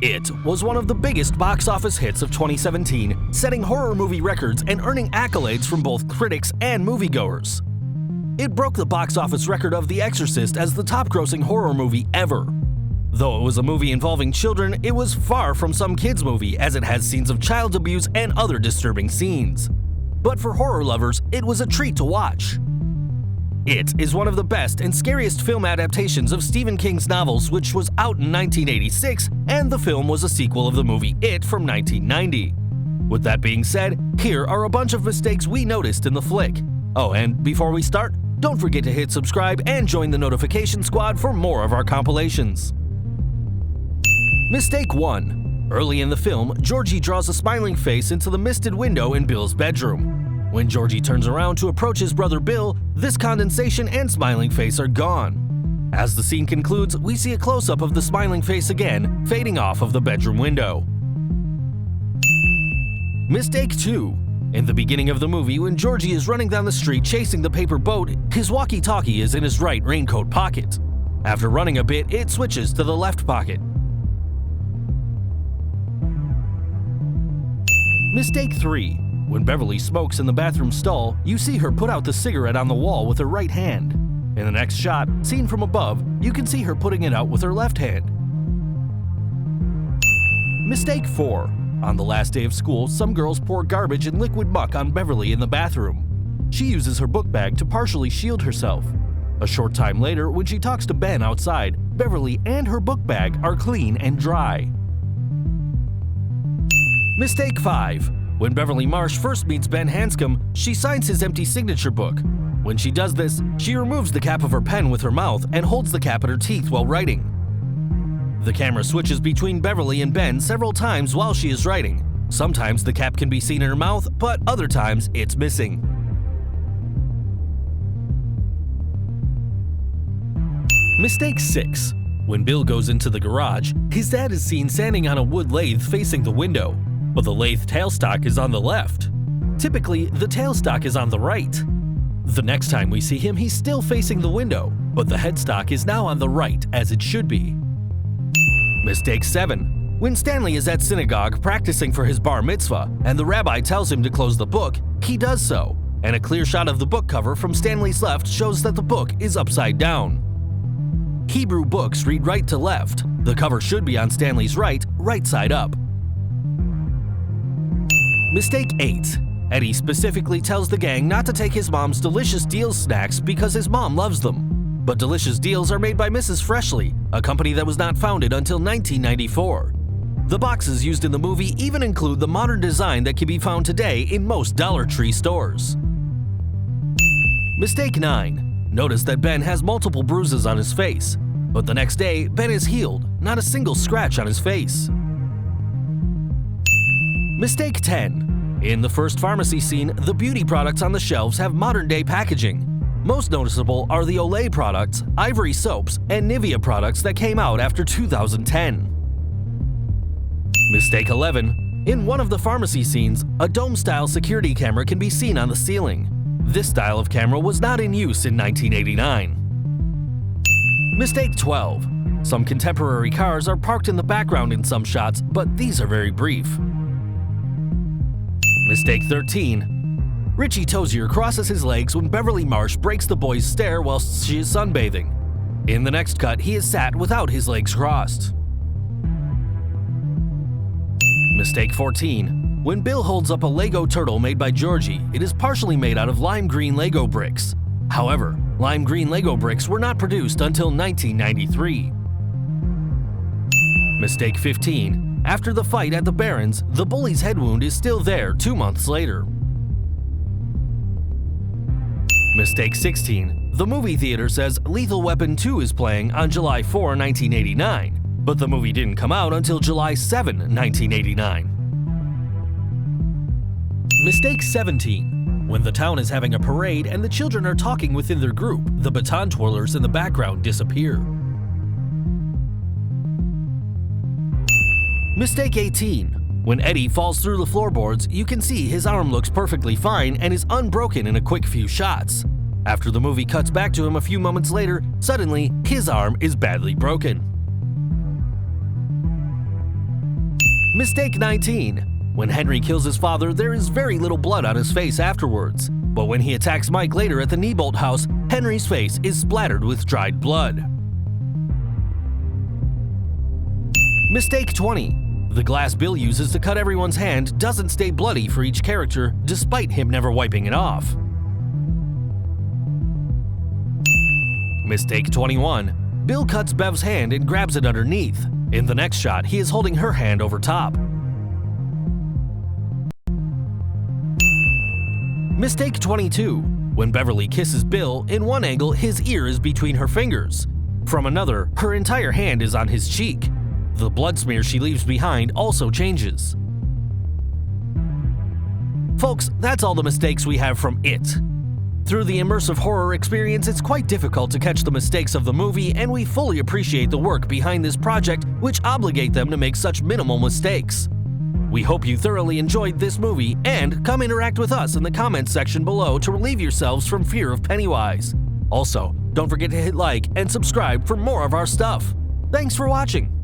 It was one of the biggest box office hits of 2017, setting horror movie records and earning accolades from both critics and moviegoers. It broke the box office record of The Exorcist as the top-grossing horror movie ever. Though it was a movie involving children, it was far from some kids' movie as it has scenes of child abuse and other disturbing scenes. But for horror lovers, it was a treat to watch. It is one of the best and scariest film adaptations of Stephen King's novels, which was out in 1986, and the film was a sequel of the movie It from 1990. With that being said, here are a bunch of mistakes we noticed in the flick. Oh, and before we start, don't forget to hit subscribe and join the notification squad for more of our compilations. Mistake 1. Early in the film, Georgie draws a smiling face into the misted window in Bill's bedroom. When Georgie turns around to approach his brother Bill, this condensation and smiling face are gone. As the scene concludes, we see a close-up of the smiling face again, fading off of the bedroom window. Mistake 2. In the beginning of the movie, when Georgie is running down the street chasing the paper boat, his walkie-talkie is in his right raincoat pocket. After running a bit, it switches to the left pocket. Mistake 3. When Beverly smokes in the bathroom stall, you see her put out the cigarette on the wall with her right hand. In the next shot, seen from above, you can see her putting it out with her left hand. Mistake 4. On the last day of school, some girls pour garbage and liquid muck on Beverly in the bathroom. She uses her book bag to partially shield herself. A short time later, when she talks to Ben outside, Beverly and her book bag are clean and dry. Mistake 5. When Beverly Marsh first meets Ben Hanscom, she signs his empty signature book. When she does this, she removes the cap of her pen with her mouth and holds the cap at her teeth while writing. The camera switches between Beverly and Ben several times while she is writing. Sometimes the cap can be seen in her mouth, but other times it's missing. Mistake 6. When Bill goes into the garage, his dad is seen standing on a wood lathe facing the window. But the lathe tailstock is on the left. Typically, the tailstock is on the right. The next time we see him, he's still facing the window, but the headstock is now on the right, as it should be. Mistake 7. When Stanley is at synagogue practicing for his bar mitzvah, and the rabbi tells him to close the book, he does so, and a clear shot of the book cover from Stanley's left shows that the book is upside down. Hebrew books read right to left. The cover should be on Stanley's right side up. Mistake 8. Eddie specifically tells the gang not to take his mom's Delicious Deals snacks because his mom loves them. But Delicious Deals are made by Mrs. Freshly, a company that was not founded until 1994. The boxes used in the movie even include the modern design that can be found today in most Dollar Tree stores. Mistake 9. Notice that Ben has multiple bruises on his face, but the next day, Ben is healed, not a single scratch on his face. Mistake 10. In the first pharmacy scene, the beauty products on the shelves have modern-day packaging. Most noticeable are the Olay products, Ivory soaps, and Nivea products that came out after 2010. Mistake 11. In one of the pharmacy scenes, a dome-style security camera can be seen on the ceiling. This style of camera was not in use in 1989. Mistake 12. Some contemporary cars are parked in the background in some shots, but these are very brief. Mistake 13. Richie Tozier crosses his legs when Beverly Marsh breaks the boy's stare whilst she is sunbathing. In the next cut, he is sat without his legs crossed. Mistake 14. When Bill holds up a Lego turtle made by Georgie, it is partially made out of lime green Lego bricks. However, lime green Lego bricks were not produced until 1993. Mistake 15. After the fight at the Barrens, the bully's head wound is still there 2 months later. Mistake 16. The movie theater says Lethal Weapon 2 is playing on July 4, 1989, but the movie didn't come out until July 7, 1989. Mistake 17. When the town is having a parade and the children are talking within their group, the baton twirlers in the background disappear. Mistake 18. When Eddie falls through the floorboards, you can see his arm looks perfectly fine and is unbroken in a quick few shots. After the movie cuts back to him a few moments later, suddenly his arm is badly broken. Mistake 19. When Henry kills his father, there is very little blood on his face afterwards. But when he attacks Mike later at the Neibolt house, Henry's face is splattered with dried blood. Mistake 20. The glass Bill uses to cut everyone's hand doesn't stay bloody for each character, despite him never wiping it off. Mistake 21. Bill cuts Bev's hand and grabs it underneath. In the next shot, he is holding her hand over top. Mistake 22. When Beverly kisses Bill, in one angle his ear is between her fingers. From another, her entire hand is on his cheek. The blood smear she leaves behind also changes. Folks, that's all the mistakes we have from It. Through the immersive horror experience, it's quite difficult to catch the mistakes of the movie, and we fully appreciate the work behind this project, which obligate them to make such minimal mistakes. We hope you thoroughly enjoyed this movie, and come interact with us in the comments section below to relieve yourselves from fear of Pennywise. Also, don't forget to hit like and subscribe for more of our stuff. Thanks for watching!